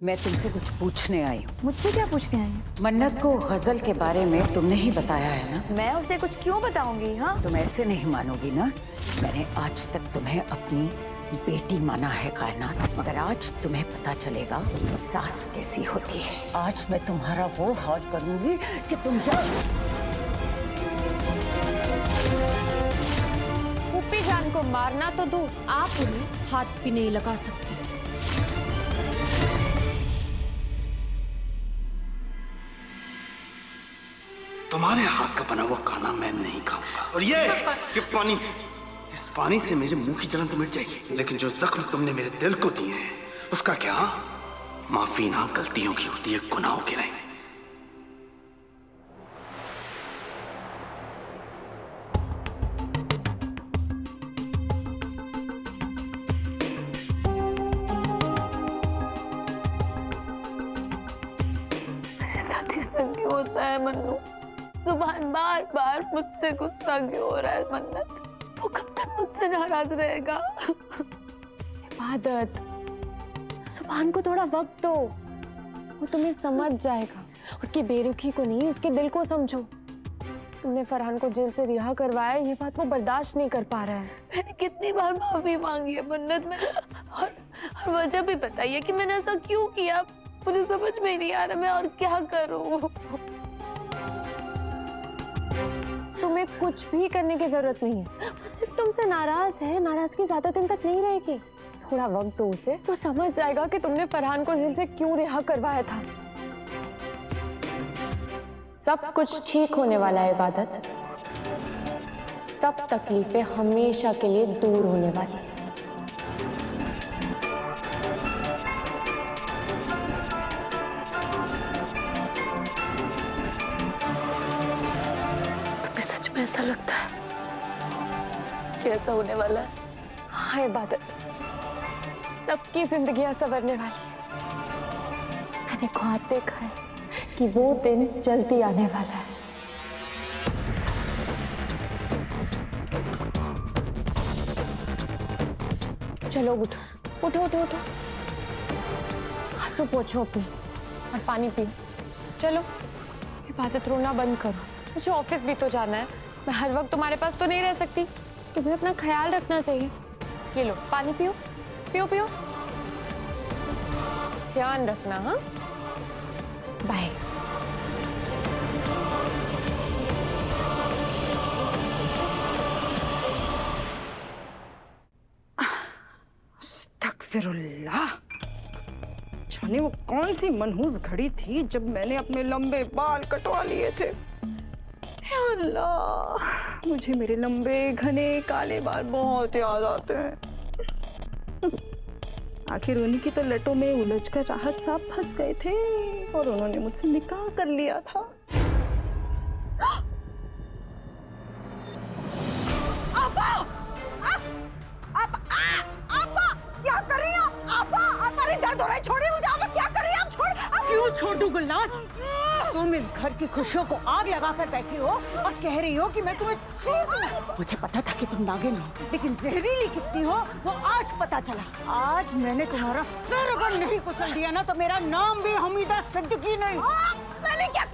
मैं तुमसे कुछ पूछने आई हूँ। मुझसे क्या पूछने आई हैं? मन्नत को गजल के बारे में तुमने ही बताया है ना? मैं उसे कुछ क्यों बताऊंगी? हाँ, तुम ऐसे नहीं मानोगी ना। मैंने आज तक तुम्हें अपनी बेटी माना है कायनात, मगर आज तुम्हें पता चलेगा कि सास कैसी होती है। आज मैं तुम्हारा वो हाल करूंगी कि तुम फूफी जान को मारना तो दूर, आप उन्हें हाथ भी नहीं लगा सकती। तुम्हारे हाथ का बना हुआ खाना मैं नहीं खाऊंगा। और ये पानी, इस पानी से मेरे मुंह की जलन तो मिट जाएगी, लेकिन जो जख्म तुमने मेरे दिल को दिए हैं उसका क्या? माफी ना गलतियों की होती है, गुनाहों की नहीं। क्यों होता है मन्नू? सुभान बार बार मुझसे गुस्सा क्यों हो रहा है? मन्नत, वो कब तक मुझसे नाराज रहेगा? इबादत, सुभान को थोड़ा वक्त दो, वो तुम्हें समझ जाएगा। उसकी बेरुखी को नहीं, उसके दिल को समझो। तुमने फरहान को जेल से रिहा करवाया, ये बात वो बर्दाश्त नहीं कर पा रहा है। मैंने कितनी बार माफी मांगी है मन्नत में, और वजह भी बताइए कि मैंने ऐसा क्यों किया। मुझे समझ में ही नहीं आ रहा मैं और क्या करूं। तुम्हें कुछ भी करने की जरूरत नहीं है। वो सिर्फ तुमसे नाराज है, नाराजगी ज्यादा दिन तक नहीं रहेगी। थोड़ा वक्त दो उसे, वो समझ जाएगा कि तुमने फरहान को जेल से क्यों रिहा करवाया था। सब कुछ ठीक होने वाला है इबादत। सब तकलीफें हमेशा के लिए दूर होने वाली है। ऐसा लगता है कि ऐसा होने वाला है। हाँ इबादत, सबकी जिंदगियां संवरने वाली है। मैंने ख्वाब देखा है कि वो दिन जल्दी आने वाला है। चलो उठो उठो उठो उठो, आंसू पोंछो अपनी और पानी पियो। चलो इबादत, रोना बंद करो। मुझे ऑफिस भी तो जाना है। मैं हर वक्त तुम्हारे पास तो नहीं रह सकती। तुम्हें अपना ख्याल रखना चाहिए। ये लो पानी पियो, पियो पियो, ध्यान रखना। हाँ, बाय। अस्तगफिरुल्लाह। जाने वो कौन सी मनहूस घड़ी थी जब मैंने अपने लंबे बाल कटवा लिए थे। या अल्लाह, मुझे मेरे लंबे घने काले बाल बहुत याद आते हैं। आखिर उन्हीं की तो लटों में उलझकर राहत साहब फंस गए थे और उन्होंने मुझसे निकाह कर लिया था। आपा! आपा! क्या कर रही हैं? आपा! आपा, दर्द हो रहा है, छोड़िए मुझे। आपा, क्या कर रही हैं आप? क्यों छोड़ू गुलनाज? तुम इस घर की खुशियों को आग लगाकर बैठी हो और कह रही हो कि मैं तुम्हें छोड़ दूं। मुझे पता था कि तुम नागिन हो, लेकिन जहरीली कितनी हो वो आज पता चला। आज मैंने तुम्हारा सर अगर नहीं कुचल दिया ना तो मेरा नाम भी हमीदा सिद्दीकी नहीं। मैंने क्या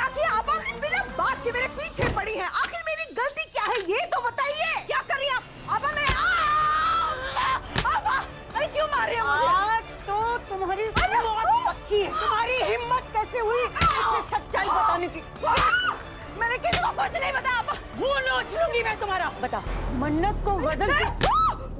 किया? आपा बिना बात के मेरे पीछे पड़ी हैं। आखिर मेरी गलती क्या है ये तो बताइए। क्या कर रही हैं आप? आपा, मैं आपा, अरे क्यों मार रही हैं मुझे? आज तो तुम्हारी मौत पक्की है। तुम्हारी हिम्मत कैसे हुई मुझसे सच्चाई बताने की? मैंने किसी को कुछ नहीं बताया। आपा, वो नोच लूंगी मैं तुम्हारा। बता, मन्नत को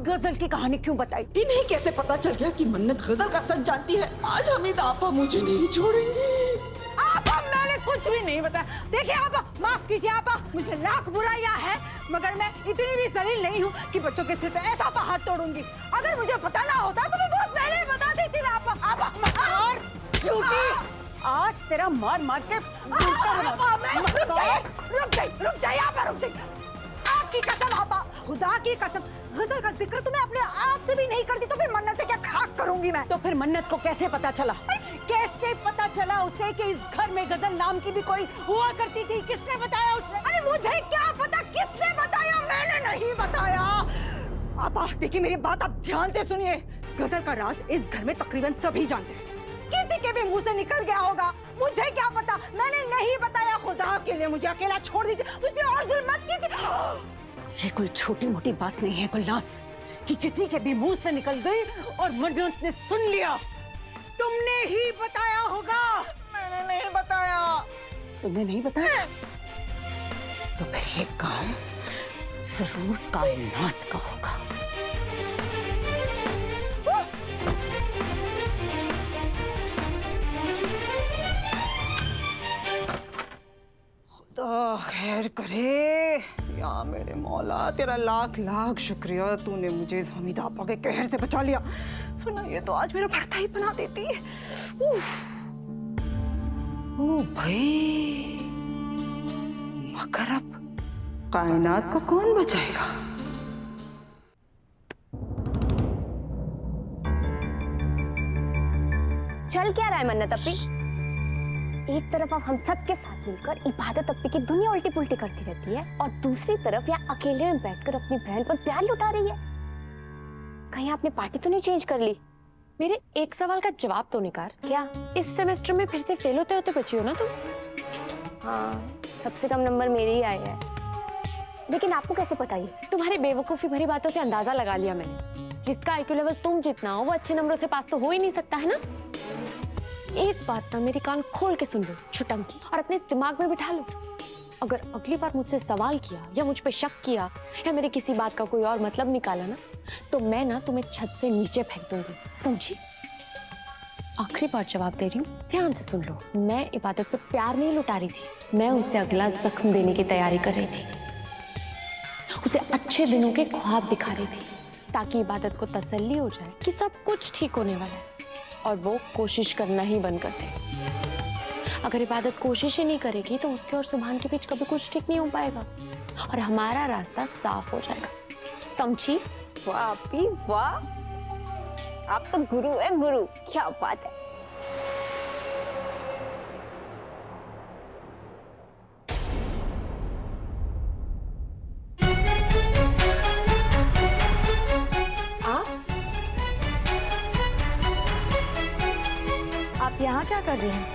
गजल की कहानी क्यों बताई? इन्हें कैसे पता चल गया कि मन्नत गजल का सच जानती है? आज हमीद आपा मुझे नहीं छोड़ेंगी। आपा, मैंने कुछ भी नहीं बताया। देखिए आपा, माफ कीजिए आपा, मुझे लाख बुराइयां हैं, मगर मैं इतनी भी जलील नहीं हूँ कि बच्चों के सिर पे ऐसा हाथ तोड़ूंगी। अगर मुझे पता ना होता तो मैं बहुत पहले बता देती। मैं आपा, और झूठी, आज तेरा मार मार के रुक जाइए आपा, रुक जाइए। आपकी कसम आपा, खुदा की कसम, गजल का जिक्र तुम्हें अपने आप से भी नहीं करती तो फिर मन्नत से क्या खाक करूंगी मैं? तो फिर मन्नत को कैसे पता चला? कैसे पता चला उसे कि इस घर में गजल नाम की भी कोई हुआ करती थी? किसने बताया उसे? अरे मुझे क्या पता किसने बताया, मैंने नहीं बताया। आपा देखिए, मेरी बात आप ध्यान से सुनिए। गजल का राज इस घर में तकरीबन सभी जानते हैं। के भी मुंह से निकल गया होगा। मुझे क्या पता, मैंने नहीं बताया। खुदा के लिए मुझे अकेला छोड़ दीजिए, मुझे और जुल्म मत कीजिए। ये कोई छोटी मोटी बात नहीं है गुलनाज कि किसी के भी मुंह से निकल गई और मन्नत ने सुन लिया। तुमने ही बताया होगा। मैंने नहीं बताया। तुमने नहीं बताया तो फिर ये काम जरूर कायनात का होगा। खुदा खैर करे या मेरे मौला, तेरा लाख लाख शुक्रिया, तूने मुझे इस हमीदा आपा के कहर से बचा लिया, वरना ये तो आज मेरा भरता ही बना देती। ओ भाई, मगर अब कायनात को कौन बचाएगा? चल क्या रहा है मन्नत अपी? एक तरफ अब हम सब के साथ मिलकर इबादत अपी की दुनिया उल्टी पुल्टी करती रहती है और दूसरी तरफ यहाँ अकेले में बैठकर अपनी बहन पर प्यार लुटा रही है। कहीं आपने पार्टी तो नहीं चेंज कर ली? मेरे एक सवाल का जवाब तो निकाल। क्या? इस सेमेस्टर में फिर से फेल होते होते बची हो ना तुम? हाँ, सबसे कम नंबर मेरे ही आए हैं। लेकिन आपको कैसे पता ये? तुम्हारी बेवकूफी भरी बातों से अंदाजा लगा लिया मैंने। जिसका IQ लेवल तुम जितना हो वो अच्छे नंबरों से पास तो हो ही नहीं सकता है ना। एक बात ना मेरी कान खोल के सुन लो छुटंकी, और अपने दिमाग में बिठा लो। अगर अगली बार मुझसे सवाल किया या मुझ पे शक किया या मेरी किसी बात का कोई और मतलब निकाला ना, तो मैं ना तुम्हें छत से नीचे फेंक दूंगी, समझी? आखिरी बार जवाब दे रही हूँ, ध्यान से सुन लो। मैं इबादत पे प्यार नहीं लुटा रही थी, मैं उसे अगला जख्म देने की तैयारी कर रही थी। उसे अच्छे दिनों के ख्वाब दिखा रही थी ताकि इबादत को तसल्ली हो जाए कि सब कुछ ठीक होने वाला है, और वो कोशिश करना ही बंद कर दे। अगर इबादत कोशिश ही नहीं करेगी तो उसके और सुभान के बीच कभी कुछ ठीक नहीं हो पाएगा और हमारा रास्ता साफ हो जाएगा, समझी? वाह अपी वाह, आप तो गुरु है गुरु, क्या बात है। आप यहाँ क्या कर रही हैं?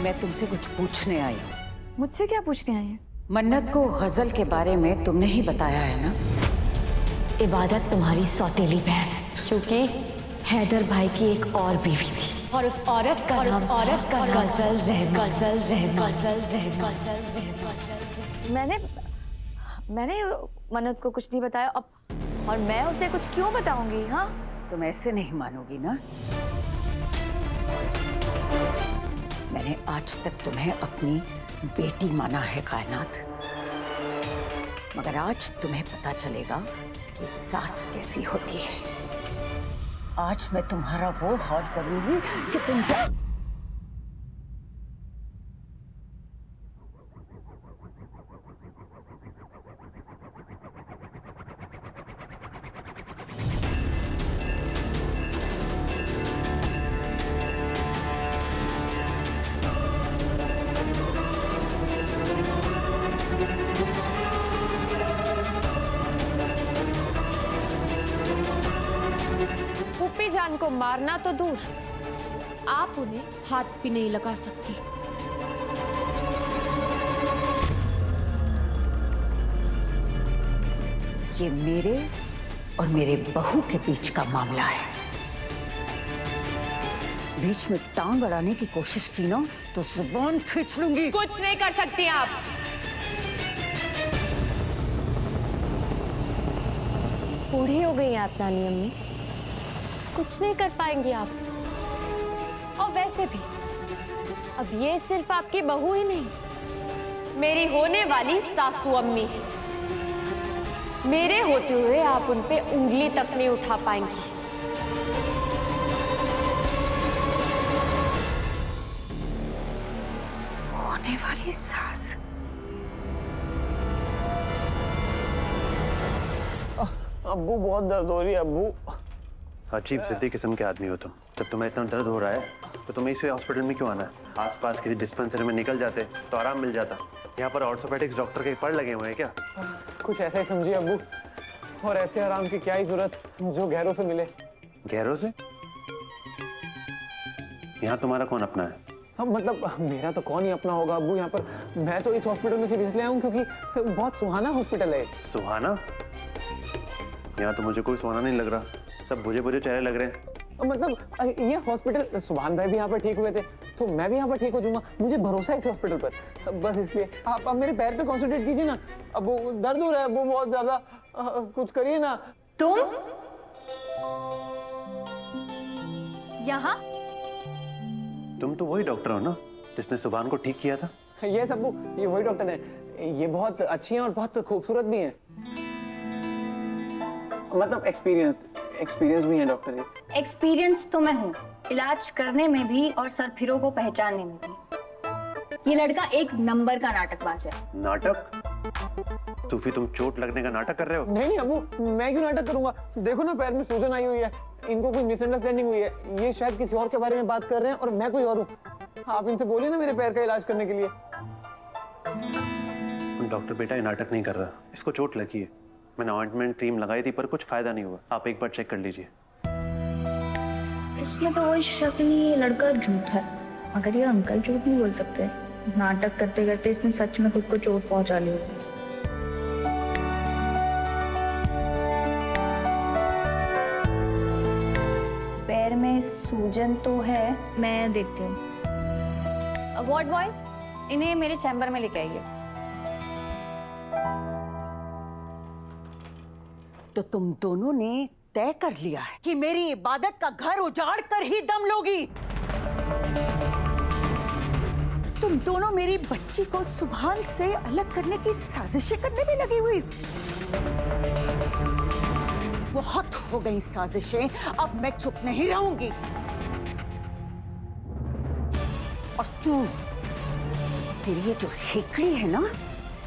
मैं तुमसे कुछ पूछने आई हूँ। मुझसे क्या पूछ रही हैं? मन्नत को गजल के बारे में तुमने ही बताया है ना? इबादत तुम्हारी सौतेली बहन है, क्योंकि हैदर भाई की एक और बीवी थी और उस औरत का नाम गजल रहमान। मैंने मन्नत को कुछ नहीं बताया, अब और मैं उसे कुछ क्यों बताऊंगी? हाँ, तुम ऐसे नहीं मानोगी ना। मैंने आज तक तुम्हें अपनी बेटी माना है कायनात, मगर आज तुम्हें पता चलेगा कि सास कैसी होती है। आज मैं तुम्हारा वो हाल करूंगी कि तुम फूफी जान को मारना तो दूर, आप उन्हें हाथ भी नहीं लगा सकती। ये मेरे और मेरे बहू के बीच का मामला है। बीच में टांग अड़ाने की कोशिश की ना तो जुबान खींच लूंगी। कुछ नहीं कर सकती आप। बूढ़ी हो गई आप नानी अम्मी, कुछ नहीं कर पाएंगी आप। और वैसे भी अब ये सिर्फ आपकी बहू ही नहीं, मेरी होने वाली सासू अम्मी है। मेरे होते हुए आप उन पे उंगली तक नहीं उठा पाएंगी। होने वाली सास। अब्बू बहुत दर्द हो रही है अब्बू। अजीब जिद्दी किस्म के आदमी हो तुम। जब तुम्हें इतना दर्द हो रहा है तो तुम्हें इस हॉस्पिटल में क्यों आना है? आसपास किसी डिस्पेंसरी में निकल जाते तो आराम मिल जाता। यहाँ पर ऑर्थोपेडिक्स डॉक्टर के पड़ लगे हुए हैं क्या? कुछ ऐसा ही समझिए अब्बू। और ऐसे आराम की क्या ही जरूरत जो गहरों से मिले। गहरों से? यहाँ तुम्हारा कौन अपना है? मतलब मेरा तो कौन ही अपना होगा अब्बू यहाँ पर। मैं तो इस हॉस्पिटल में सिर्फ इसलिए आया हूँ क्योंकि बहुत सुहाना हॉस्पिटल है। सुहाना? यहाँ तो मुझे कोई सुहाना नहीं लग रहा, सब बुझे बुझे चेहरे लग रहे हैं। मतलब ये हॉस्पिटल, सुभान भाई भी यहाँ पर ठीक हुए थे तो मैं भी यहाँ पर ठीक हो जाऊंगा, मुझे भरोसा है इस हॉस्पिटल पर। बस इसलिए आप अब मेरे पैर पे कॉन्सेंट्रेट कीजिए ना। अब वो दर्द हो रहा है वो बहुत ज्यादा, कुछ करिए ना। तुम यहाँ? तुम तो वही डॉक्टर हो ना जिसने सुभान को ठीक किया था? ये अब्बू, ये वही डॉक्टर है। ये बहुत अच्छी हैं और बहुत खूबसूरत भी हैं। मतलब एक्सपीरियंस भी है डॉक्टर ये। एक्सपीरियंस तो मैं हूँ, इलाज करने में भी और सरफिरों को पहचानने में भी। ये लड़का एक नंबर का नाटकबाज है। नाटक? सूफी, तुम चोट लगने का नाटक कर रहे हो? नहीं अबू, मैं क्यों नाटक करूंगा? देखो ना पैर में सूजन आई हुई है, इनको कोई मिसअंडरस्टैंडिंग हुई है। ये शायद किसी और के बारे में बात कर रहे हैं और मैं कोई और हूँ। आप इनसे बोलिए ना मेरे पैर का इलाज करने के लिए। डॉक्टर बेटा ये नाटक नहीं कर रहा, इसको चोट लगी है। मैंने ऑइंटमेंट क्रीम लगाई थी पर कुछ फायदा नहीं हुआ। आप एक बार चेक कर लीजिए। इसमें तो कोई शक नहीं, ये लड़का झूठा है। मगर ये अंकल झूठ नहीं बोल सकते। नाटक करते करते इसने सच में खुद को चोट पहुंचा ली होगी। पैर में सूजन तो है। मैं देखती हूँ। वार्ड बॉय, इन्हें मेरे चैम्बर में लेके आइए। तो तुम दोनों ने तय कर लिया है कि मेरी इबादत का घर उजाड़ कर ही दम लोगी। तुम दोनों मेरी बच्ची को सुभान से अलग करने की साजिशें करने में लगी हुई। बहुत हो गई साजिशें, अब मैं चुप नहीं रहूंगी। और तू, तेरी ये जो हिकड़ी है ना,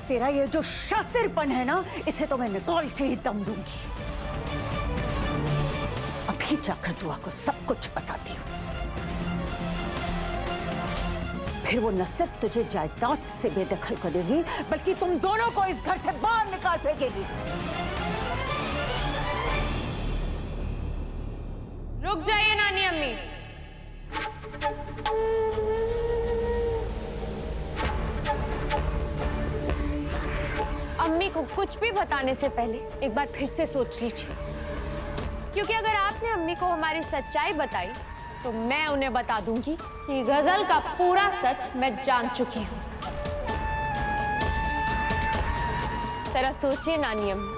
तेरा ये जो शातिरपन है ना, इसे तो मैं निकाल के ही दम लूंगी। अभी जाकर दुआ को सब कुछ बताती हूँ। फिर वो न सिर्फ तुझे जायदाद से बेदखल करेगी बल्कि तुम दोनों को इस घर से बाहर निकाल फेंकेगी। रुक जाइए नानी अम्मी। अम्मी को कुछ भी बताने से पहले एक बार फिर से सोच लीजिए, क्योंकि अगर आपने अम्मी को हमारी सच्चाई बताई तो मैं उन्हें बता दूंगी कि गजल का पूरा सच मैं जान चुकी हूँ। जरा सोचिए नानी अम्मी,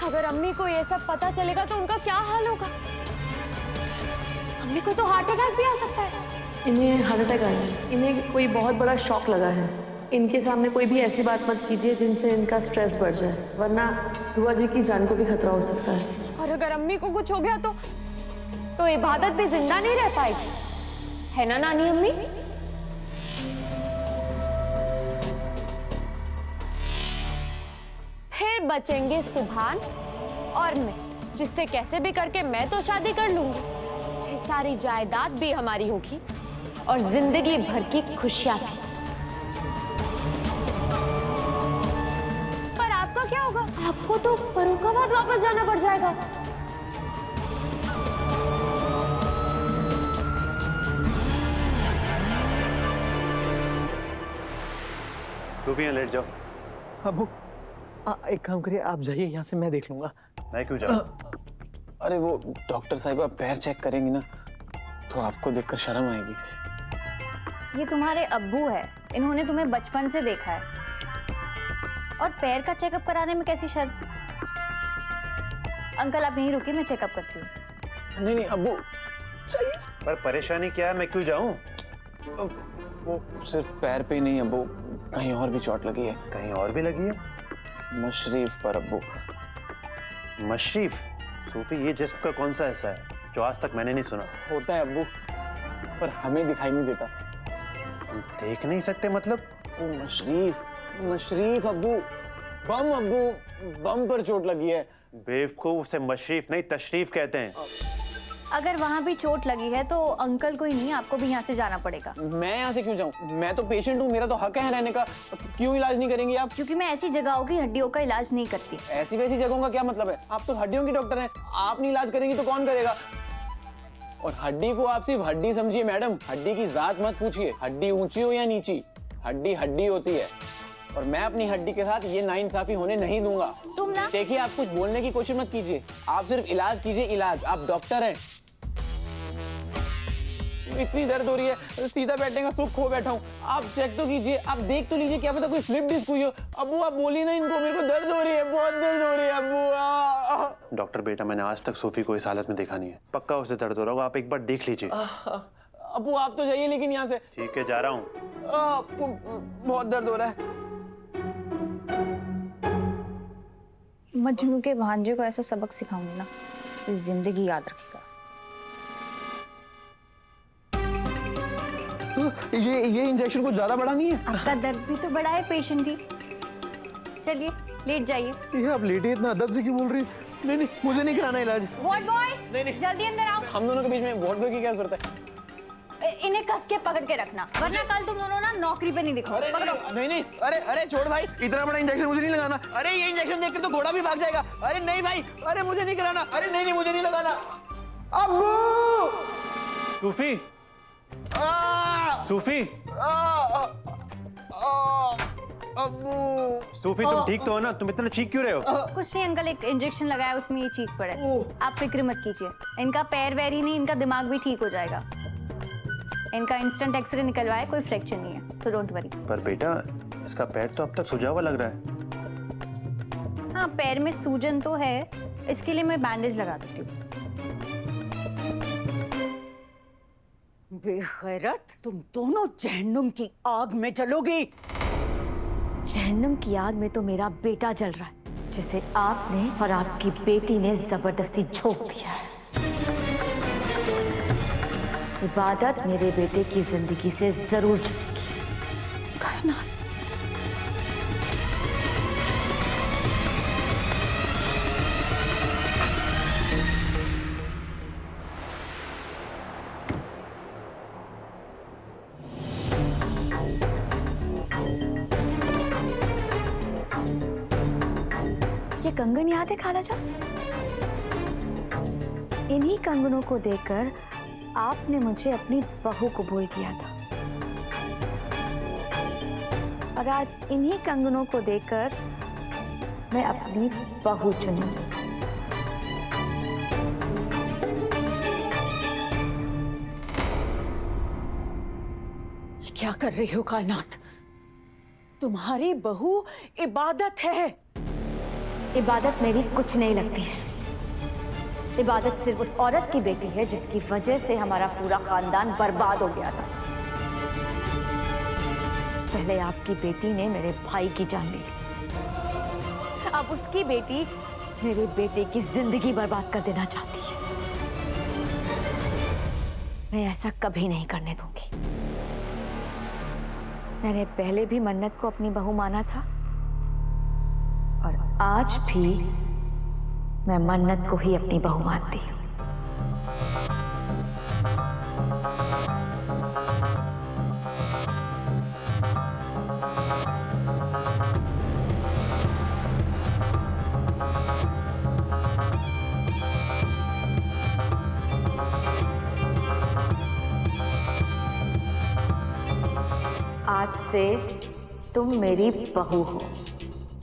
अगर अम्मी को ये सब पता चलेगा तो उनका क्या हाल होगा? अम्मी को तो हार्ट अटैक भी आ सकता है। इन्हें हार्ट अटैक आया है। इन्हें कोई बहुत बड़ा शॉक लगा है। इनके सामने कोई भी ऐसी बात मत कीजिए जिनसे इनका स्ट्रेस बढ़ जाए, वरना बुआ जी की जान को भी खतरा हो सकता है। और अगर अम्मी को कुछ हो गया तो इबादत भी जिंदा नहीं रह पाएगी, है ना नानी अम्मी? फिर बचेंगे सुभान और मैं, जिससे कैसे भी करके मैं तो शादी कर लूंगी। फिर सारी जायदाद भी हमारी होगी और जिंदगी भर की खुशियां भी। पर आपका क्या होगा? आपको तो फर्रुखाबाद वापस जाना पड़ जाएगा। तो भी यहाँ लेट जाओ। अबू एक काम करिए, आप जाइए यहाँ से, मैं देख लूंगा। मैं क्यों जाऊँ? अरे वो डॉक्टर साहिबा पैर चेक करेंगी ना तो आपको देखकर शर्म आएगी। ये तुम्हारे अब्बू है, इन्होंने तुम्हें बचपन से देखा है। और पैर का चेकअप कराने में कैसी शर्म? अंकल आप यहीं रुकिए, मैं चेकअप करती हूँ। नहीं अब्बू चाहिए। पर परेशानी क्या है, मैं क्यों जाऊँ? वो सिर्फ पैर पे ही नहीं अब्बू, कहीं और भी चोट लगी है। कहीं और भी लगी है? मशरीफ पर अब्बू। मशरीफ? सूफी, ये जिस्म का कौन सा हिस्सा है जो आज तक मैंने नहीं सुना? होता है अब्बू, पर हमें दिखाई नहीं देता। हम देख नहीं सकते मतलब? वो मशरीफ अब्बू, बम अब्बू, बम पर चोट लगी है। बेवकूफ, उसे मशरीफ नहीं तशरीफ कहते हैं। अगर वहाँ भी चोट लगी है तो अंकल को ही नहीं, आपको भी यहाँ से जाना पड़ेगा। मैं यहाँ से क्यों जाऊँ? मैं तो पेशेंट हूँ, मेरा तो हक है रहने का। क्यों इलाज नहीं करेंगी आप? क्योंकि मैं ऐसी जगहों की हड्डियों का इलाज नहीं करती। ऐसी वैसी जगहों का क्या मतलब है? आप तो हड्डियों की डॉक्टर हैं, आप नहीं इलाज करेंगी तो कौन करेगा? और हड्डी को आप सिर्फ हड्डी समझिए मैडम, हड्डी की जात मत पूछिए। हड्डी ऊंची हो या नीची, हड्डी हड्डी होती है। और मैं अपनी हड्डी के साथ ये नाइंसाफी होने नहीं दूंगा। तुम ना देखिए, आप कुछ बोलने की कोशिश मत कीजिए, आप सिर्फ इलाज कीजिए इलाज। आप डॉक्टर हैं। इतनी दर्द हो रही है, सीधा बैठने का सुख खो बैठा हूँ। आप चेक तो कीजिए, आप देख तो लीजिए, क्या पता कोई स्लिप डिस्क हुई हो। अब्बू आप बोली ना इनको, मेरे को दर्द हो रही है, बहुत दर्द हो रही है अब्बू। डॉक्टर बेटा, मैंने आज तक सोफी को इस हालत में देखा नहीं है। पक्का उसे दर्द हो रहा होगा, आप एक बार देख लीजिए। अब्बू आप तो जाइए लेकिन यहाँ से। ठीक है, जा रहा हूँ। बहुत दर्द हो रहा है। मजनू के भांजे को ऐसा सबक सिखाऊंगी ना, तो जिंदगी याद रखेगा। ये इंजेक्शन कुछ ज्यादा बड़ा नहीं है? आपका दर्द भी तो बड़ा है पेशेंट जी। चलिए लेट जाइए। ये आप लेटे इतना अदब से क्यों बोल रही? नहीं नहीं, मुझे नहीं कराना इलाज। वार्ड बॉय, नहीं। जल्दी अंदर आओ। हम दोनों के बीच में वार्ड बॉय की क्या जरूरत है? इन्हें कस के पकड़ के रखना, वरना कल तुम दोनों ना नौकरी पे नहीं दिखोगे। पकड़ो। नहीं, अरे छोड़ भाई, इतना बड़ा इंजेक्शन मुझे नहीं लगाना। अरे ये इंजेक्शन देख के तो घोड़ा भी भाग जाएगा। अरे नहीं भाई, अरे मुझे नहीं कराना। अरे नहीं, मुझे नहीं लगाना। अब्बू! सूफी, सूफी, अब्बू! सूफी तुम ठीक तो हो ना? तुम इतना चीख क्यों रहे हो? कुछ नहीं अंकल, एक इंजेक्शन लगाया उसमें ये चीख पड़े। आप फिक्र मत कीजिए, इनका पैर वैर ही नहीं, इनका दिमाग भी ठीक हो जाएगा। इनका इंस्टेंट एक्सरे निकलवाया, कोई फ्रैक्चर नहीं है, सो डोंट वरी। पर बेटा, इसका पैर तो अब तक सूजा हुआ लग रहा है। हाँ, पैर में सूजन तो है, इसके लिए मैं बैंडेज लगा देती हूँ। बेगैरत, तुम दोनों जहन्नुम की आग में जलोगी। जहन्नुम की आग में तो मेरा बेटा जल रहा है, जिसे आपने और आपकी बेटी ने जबरदस्ती झोंक दिया है। इबादत मेरे बेटे की जिंदगी से जरूर जाएगी। कायनात, ये कंगन याद है खाला जान? इन्हीं कंगनों को देखकर आपने मुझे अपनी बहू कबूल किया था, और आज इन्हीं कंगनों को देखकर मैं अपनी बहू चुनूंगी। क्या कर रही हो कायनात? तुम्हारी बहू इबादत है। इबादत मेरी कुछ नहीं लगती है। इबादत सिर्फ उस औरत की बेटी है जिसकी वजह से हमारा पूरा खानदान बर्बाद हो गया था। पहले आपकी बेटी ने मेरे भाई की जान ली, अब उसकी बेटी मेरे बेटे की जिंदगी बर्बाद कर देना चाहती है। मैं ऐसा कभी नहीं करने दूंगी। मैंने पहले भी मन्नत को अपनी बहू माना था, और आज भी मैं मन्नत को ही अपनी बहू मानती हूँ। आज से तुम मेरी बहू हो,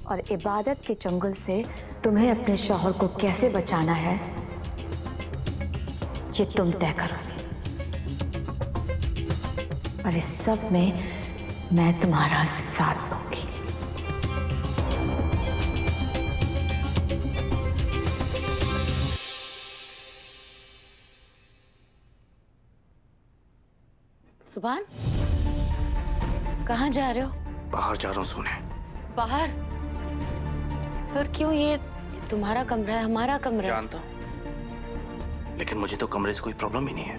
और इबादत के चंगुल से तुम्हें अपने शौहर को कैसे बचाना है ये तुम तय करोगे, और इस सब में मैं तुम्हारा साथ दूंगी। सुभान, कहाँ जा रहे हो? बाहर जा रहा हूँ सोने। बाहर? पर क्यों? ये तुम्हारा कमरा है, हमारा कमरा है। जानता हूँ, लेकिन मुझे तो कमरे से कोई प्रॉब्लम ही नहीं है।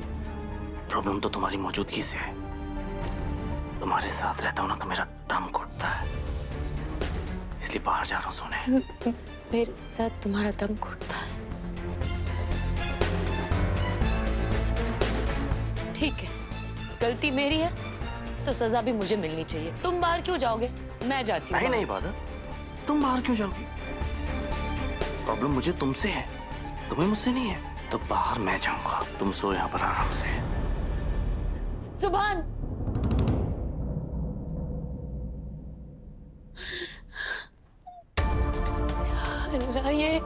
प्रॉब्लम तो तुम्हारी मौजूदगी से है। तुम्हारे साथ रहता हूँ ना तो मेरा दम घुटता है, इसलिए बाहर जा रहा हूँ सोने। मेरे साथ तुम्हारा दम घुटता है? ठीक है, गलती मेरी है तो सजा भी मुझे मिलनी चाहिए। तुम बाहर क्यों जाओगे? मैं जाती हूँ। नहीं इबादत, तुम बाहर क्यों जाओगी? प्रॉब्लम मुझे तुमसे है, तुम्हें मुझसे नहीं है। तो बाहर मैं जाऊंगा, तुम सो यहाँ पर आराम से। सुभान, अल्लाह ये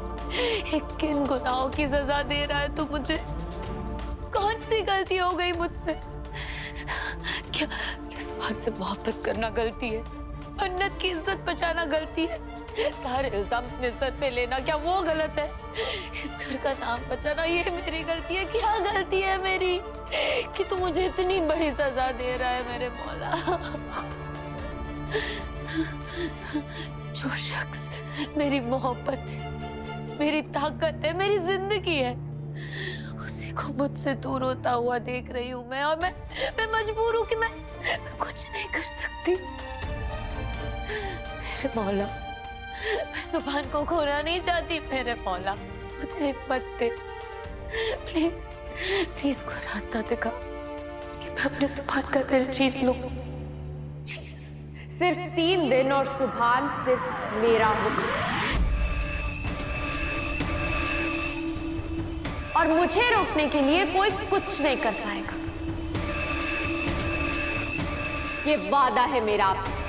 किन गुनाहों की सजा दे रहा है तू मुझे? कौन सी गलती हो गई मुझसे? क्या किस बात से मोहब्बत करना गलती है? मन्नत की इज्जत बचाना गलती है? सारे इल्जाम अपने सर पे लेना क्या वो गलत है? इस घर का नाम बचाना ये मेरी गलती है? क्या गलती है मेरी कि तू मुझे इतनी बड़ी सजा दे रहा है मेरे मौला? जो शख्स मेरी मोहब्बत है, मेरी ताकत है, मेरी जिंदगी है, उसी को मुझसे दूर होता हुआ देख रही हूँ मैं। और मैं मजबूर हूँ कि मैं कुछ नहीं कर सकती। मेरे मौला, मैं सुभान को खोना नहीं चाहती। मेरे मौला, मुझे हिम्मत दे, प्लीज प्लीज कोई रास्ता दिखा कि मैं अपने सुभान का दिल जीत लूं। सिर्फ 3 दिन और सुभान सिर्फ मेरा हुक्म, और मुझे रोकने के लिए कोई कुछ नहीं कर पाएगा। ये वादा है मेरा आपसे।